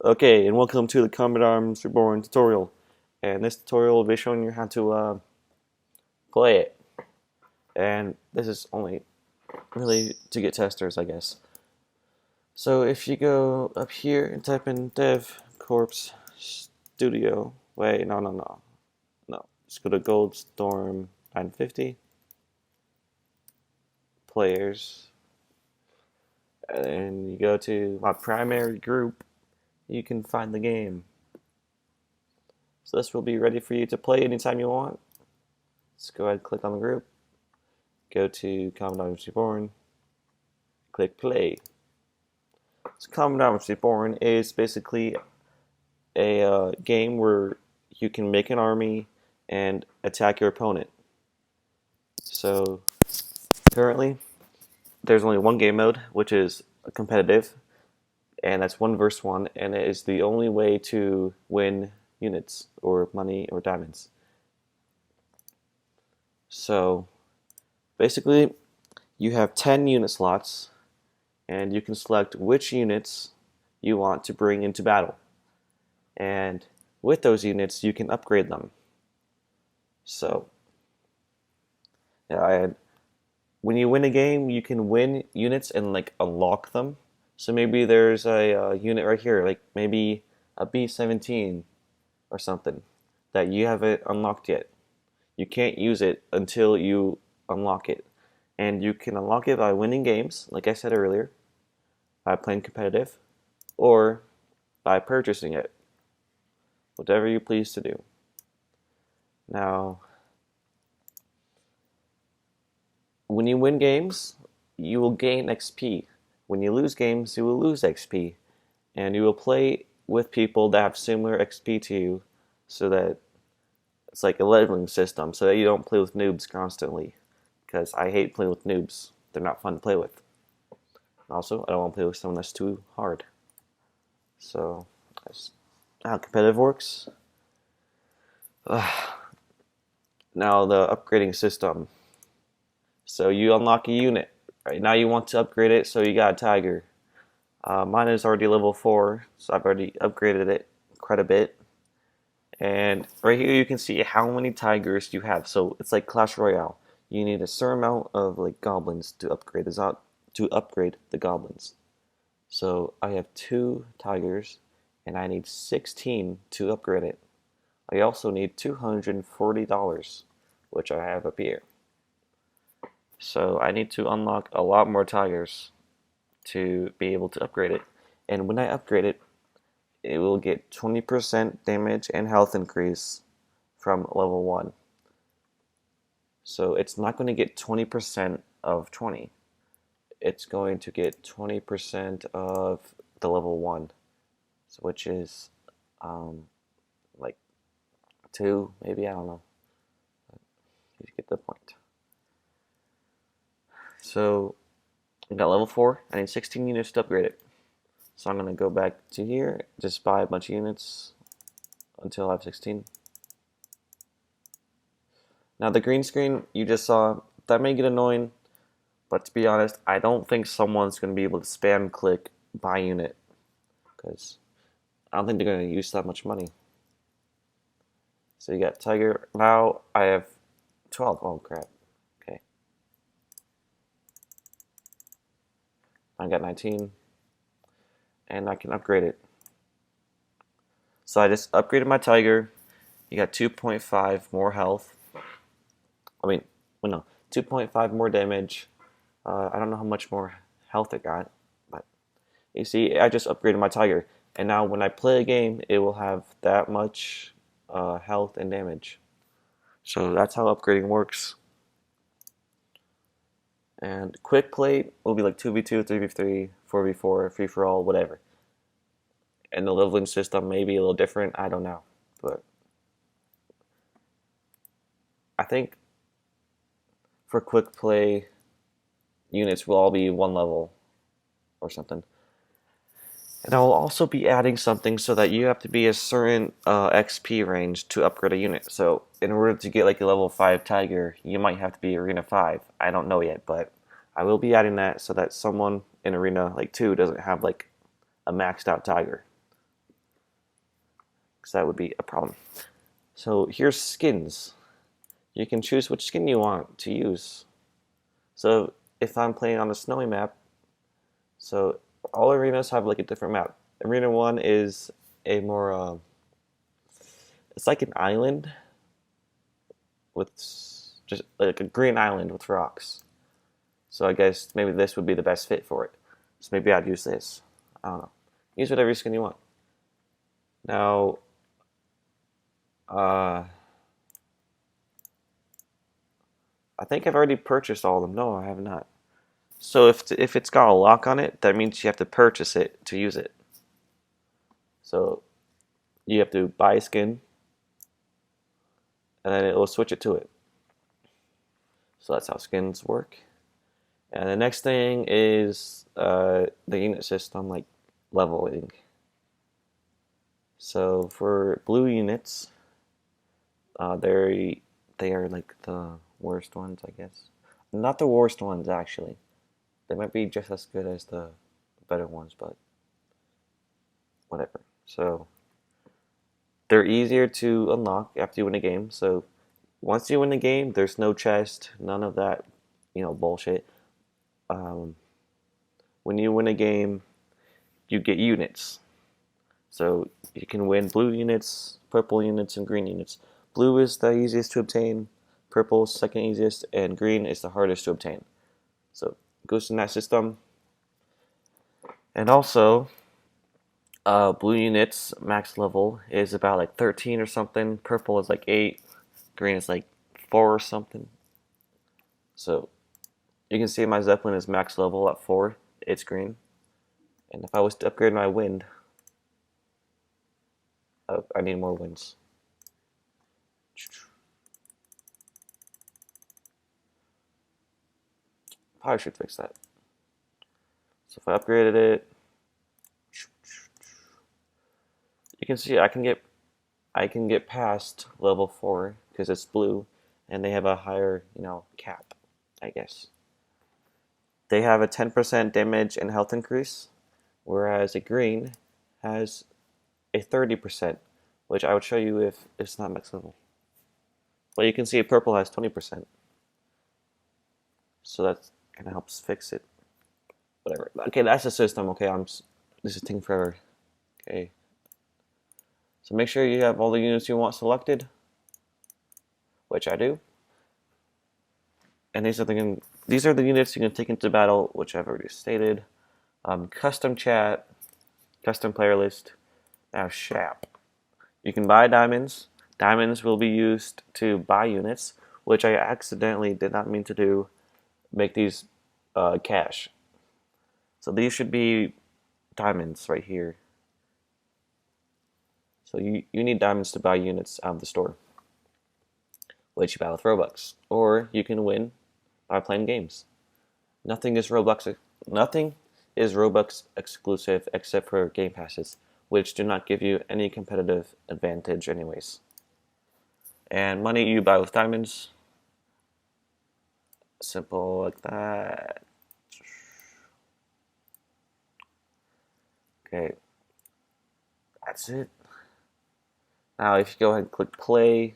Okay, and welcome to the Combat Arms Reborn tutorial. And this tutorial will be showing you how to play it. And this is only really to get testers, I guess. So if you go up here and type in Dev Corps Studio, wait, no. Just go to Goldstorm 950, Players, and you go to my primary group, you can find the game. So this will be ready for you to play anytime you want. Let's go ahead and click on the group. Go to Commandant Reborn, click play. So Commandant Reborn is basically a game where you can make an army and attack your opponent. So currently, there's only one game mode, which is competitive, and that's 1 versus 1, and it is the only way to win units or money or diamonds. So basically, you have 10 unit slots, and you can select which units you want to bring into battle. And with those units, you can upgrade them. So, and when you win a game, you can win units and like unlock them. So maybe there's a unit right here, like maybe a B-17 or something that you haven't unlocked yet. You can't use it until you unlock it. And you can unlock it by winning games, like I said earlier, by playing competitive, or by purchasing it. Whatever you please to do. Now, when you win games, you will gain XP. When you lose games, you will lose XP. And you will play with people that have similar XP to you, so that it's like a leveling system, so that you don't play with noobs constantly. Because I hate playing with noobs. They're not fun to play with. Also, I don't want to play with someone that's too hard. So, that's how competitive works. Now the upgrading system. So you unlock a unit. Right now you want to upgrade it, so you got a tiger. Mine is already level 4, so I've already upgraded it quite a bit. And right here you can see how many tigers you have. So it's like Clash Royale. You need a certain amount of like goblins to upgrade the goblins. So I have 2 tigers, and I need 16 to upgrade it. I also need $240, which I have up here. So I need to unlock a lot more tigers to be able to upgrade it. And when I upgrade it, it will get 20% damage and health increase from level 1. So it's not going to get 20% of 20. It's going to get 20% of the level 1, which is like 2, maybe, I don't know. You get the point. So I got level 4. I need 16 units to upgrade it. So I'm going to go back to here, just buy a bunch of units until I have 16. Now the green screen you just saw, that may get annoying, but to be honest, I don't think someone's going to be able to spam click buy unit, because I don't think they're going to use that much money. So you got tiger. Now I have 12. Oh crap. Okay. I got 19. And I can upgrade it. So I just upgraded my tiger. You got 2.5 more health. I mean, well, no, 2.5 more damage. I don't know how much more health it got, but you see, I just upgraded my tiger. And now when I play a game, it will have that much health and damage. So that's how upgrading works. And quick play will be like 2v2, 3v3, 4v4, free for all, whatever. And the leveling system may be a little different, I don't know. But I think for quick play, units will all be 1 level or something. And I'll also be adding something so that you have to be a certain XP range to upgrade a unit. So in order to get like a level 5 tiger, you might have to be Arena 5. I don't know yet, but I will be adding that so that someone in Arena like 2 doesn't have like a maxed out tiger. because that would be a problem. So here's skins. You can choose which skin you want to use. So if I'm playing on a snowy map, so all arenas have like a different map. Arena 1 is a more, it's like an island with just like a green island with rocks. So I guess maybe this would be the best fit for it. So maybe I'd use this. I don't know. Use whatever skin you want. Now, I think I've already purchased all of them. No, I have not. So if it's got a lock on it, that means you have to purchase it to use it. So you have to buy a skin, and then it will switch it to it. So that's how skins work. And the next thing is the unit system, like leveling. So for blue units, they are like the worst ones, I guess. Not the worst ones, actually. They might be just as good as the better ones, but whatever. So they're easier to unlock after you win a game. So once you win a game, there's no chest, none of that, bullshit. When you win a game, you get units. So you can win blue units, purple units, and green units. Blue is the easiest to obtain, purple is second easiest, and green is the hardest to obtain. So it goes in that system. And also, blue units max level is about like 13 or something. Purple is like 8. Green is like 4 or something. So you can see my Zeppelin is max level at 4. It's green. And if I was to upgrade my wind, I need more winds. Probably should fix that. So if I upgraded it, you can see I can get past level 4 because it's blue, and they have a higher cap, I guess. They have a 10% damage and health increase, whereas a green has a 30%, which I would show you if it's not max level. But you can see purple has 20%. So that kind of helps fix it. Whatever. Okay, that's the system. Okay, this is taking forever. Okay. So make sure you have all the units you want selected, which I do. And these are the units you can take into battle, which I've already stated. Custom chat, custom player list. Now shop. You can buy diamonds. Diamonds will be used to buy units, which I accidentally did not mean to do. Make these cash. So these should be diamonds right here. So you need diamonds to buy units out of the store, which you buy with Robux. Or you can win by playing games. Nothing is Robux exclusive except for game passes, which do not give you any competitive advantage anyways. And money you buy with diamonds. Simple like that. Okay. That's it. Now if you go ahead and click play,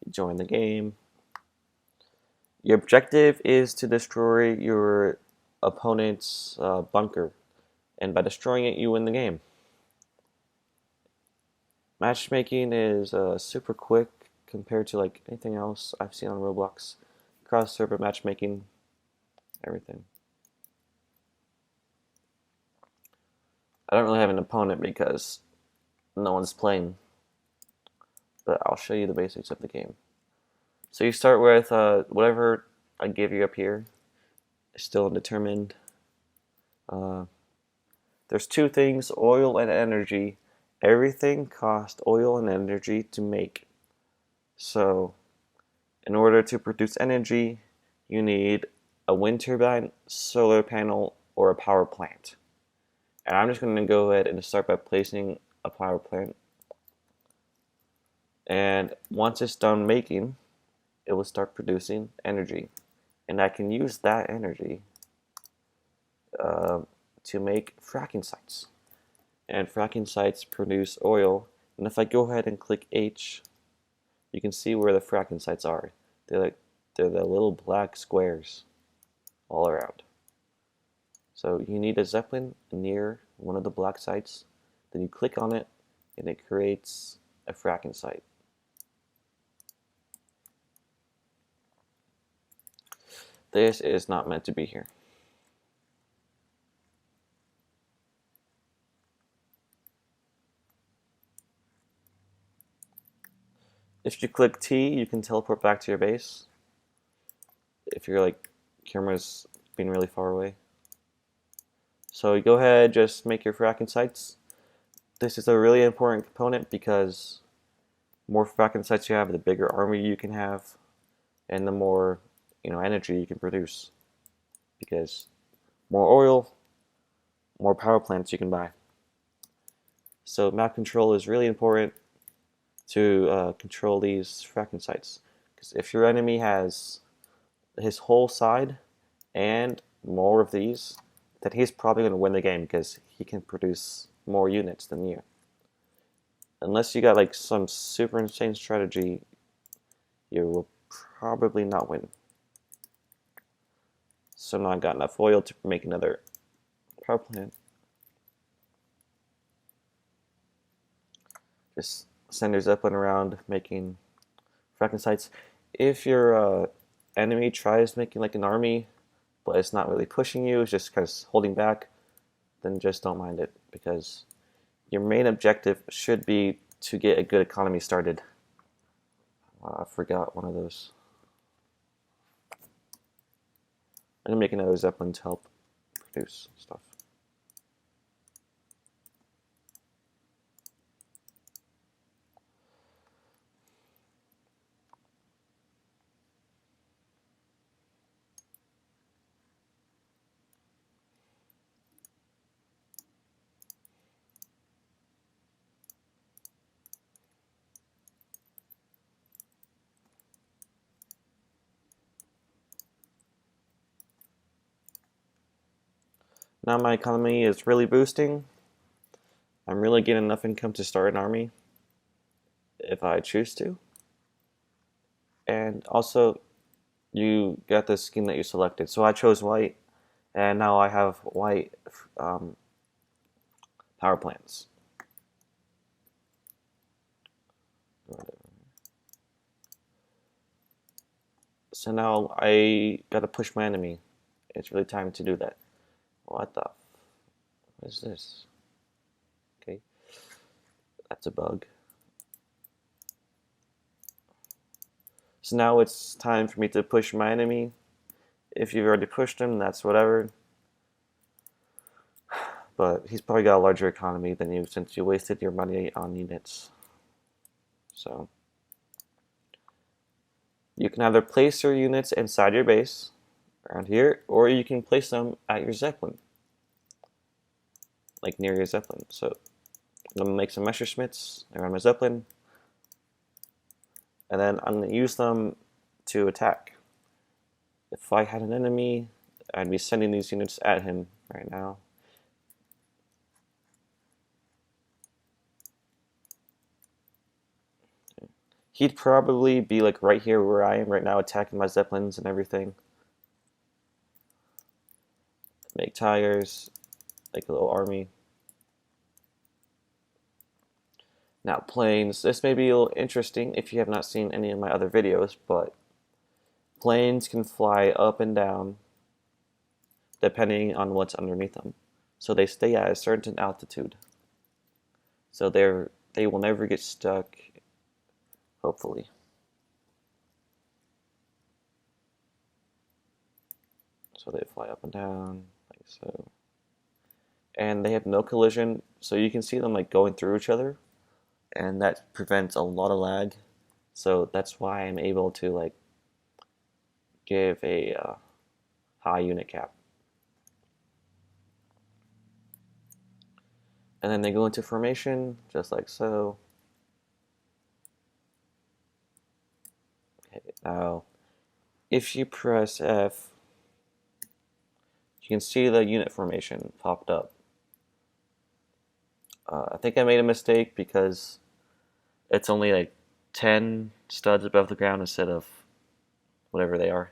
you join the game. Your objective is to destroy your opponent's bunker, and by destroying it, you win the game. Matchmaking is super quick compared to like anything else I've seen on Roblox. Cross-server matchmaking, everything. I don't really have an opponent because no one's playing, but I'll show you the basics of the game. So you start with whatever I give you up here. Still undetermined. There's two things, oil and energy. Everything costs oil and energy to make. So in order to produce energy, you need a wind turbine, solar panel, or a power plant. And I'm just going to go ahead and start by placing a power plant. And once it's done making, it will start producing energy. And I can use that energy to make fracking sites. and fracking sites produce oil. And if I go ahead and click H, you can see where the fracking sites are. They're the little black squares all around. So you need a Zeppelin near one of the black sites, then you click on it and it creates a fracking site. This is not meant to be here. If you click T, you can teleport back to your base. If your camera's being really far away. So you go ahead, just make your fracking sites. This is a really important component because more fracking sites you have, the bigger army you can have, and the more energy you can produce. Because more oil, more power plants you can buy. So map control is really important to control these fracking sites. Because if your enemy has his whole side and more of these, then he's probably going to win the game because he can produce more units than you. Unless you got some super insane strategy, you will probably not win. So now I got enough oil to make another power plant. Just send your Zeppelin around making fracking sites. If your enemy tries making an army, but it's not really pushing you, it's just kind of holding back, then just don't mind it, because your main objective should be to get a good economy started. I forgot one of those. I'm going to make another Zeppelin to help produce stuff. Now my economy is really boosting. I'm really getting enough income to start an army if I choose to. And also, you get the skin that you selected. So I chose white, and now I have white power plants. So now I gotta push my enemy. It's really time to do that. What is this? Okay, that's a bug. So now it's time for me to push my enemy. If you've already pushed him, that's whatever. But he's probably got a larger economy than you since you wasted your money on units. So you can either place your units inside your base, around here, or you can place them at your Zeppelin, near your Zeppelin. So I'm gonna make some Messerschmitts around my Zeppelin, and then I'm gonna use them to attack. If I had an enemy, I'd be sending these units at him right now. He'd probably be right here where I am right now, attacking my Zeppelins and everything. Make tires, make a little army. Now planes, this may be a little interesting if you have not seen any of my other videos, but planes can fly up and down depending on what's underneath them. So they stay at a certain altitude. So they will never get stuck, hopefully. So they fly up and down, like so. And they have no collision, so you can see them going through each other, and that prevents a lot of lag. So that's why I'm able to give a high unit cap. And then they go into formation, just like so. Okay, now, if you press F, you can see the unit formation popped up. I think I made a mistake because it's only like 10 studs above the ground instead of whatever they are.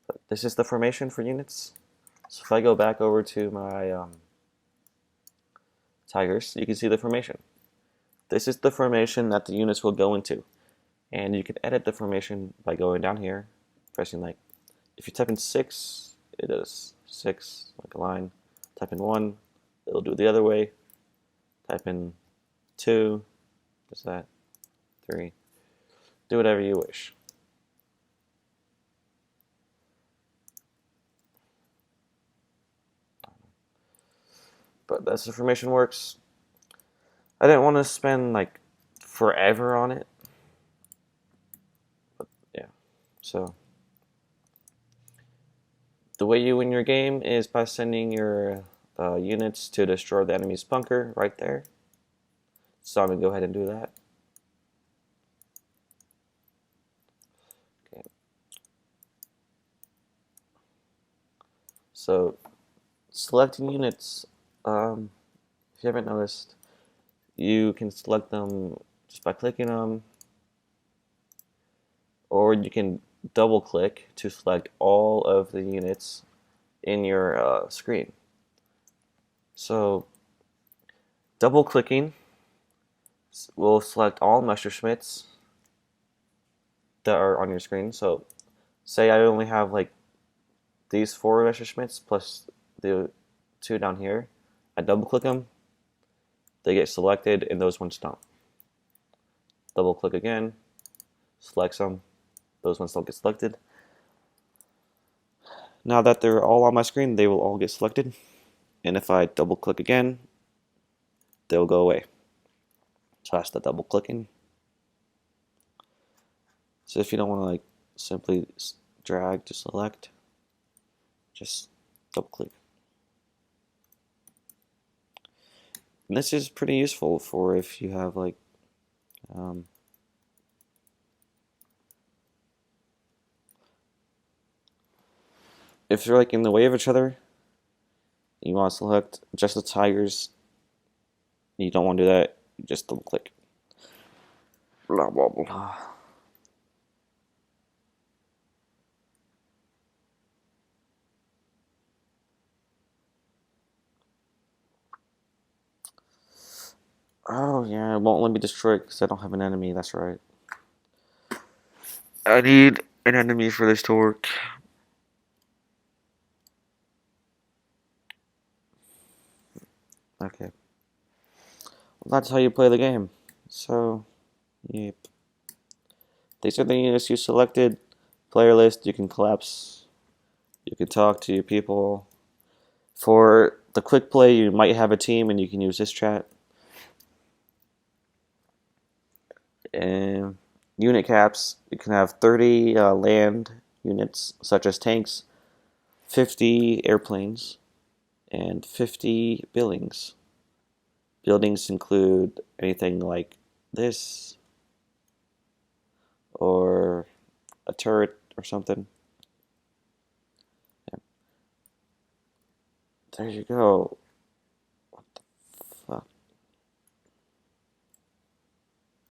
But this is the formation for units. So if I go back over to my tigers, you can see the formation. This is the formation that the units will go into. And you can edit the formation by going down here, pressing like, if you type in 6, it does 6, like a line. Type in 1, it'll do it the other way. Type in 2, does that, 3. Do whatever you wish. But that's the formation works. I didn't want to spend like forever on it. But yeah, so the way you win your game is by sending your units to destroy the enemy's bunker right there. So I'm going to go ahead and do that. Okay. So selecting units, if you haven't noticed, you can select them just by clicking them, or you can double click to select all of the units in your screen. So double clicking will select all Messerschmitts that are on your screen. So say I only have like these 4 Messerschmitts plus the 2 down here. I double click them, they get selected, and those ones don't. Double click again, select some, those ones don't get selected. Now that they're all on my screen, they will all get selected. And if I double click again, they'll go away. So that's the double clicking. So if you don't want to like simply drag to select, just double click. And this is pretty useful for if you have like if you're like in the way of each other, you want to select just the tigers. You don't want to do that. You just double click. Blah blah blah. Oh yeah, it won't let me destroy it because I don't have an enemy. That's right. I need an enemy for this to work. Okay. Well, that's how you play the game. So, yep. These are the units you selected. Player list, you can collapse. You can talk to your people. For the quick play, you might have a team and you can use this chat. And unit caps, you can have 30 land units, such as tanks, 50 airplanes, and 50 buildings. Buildings include anything like this, or a turret or something. Yeah. There you go.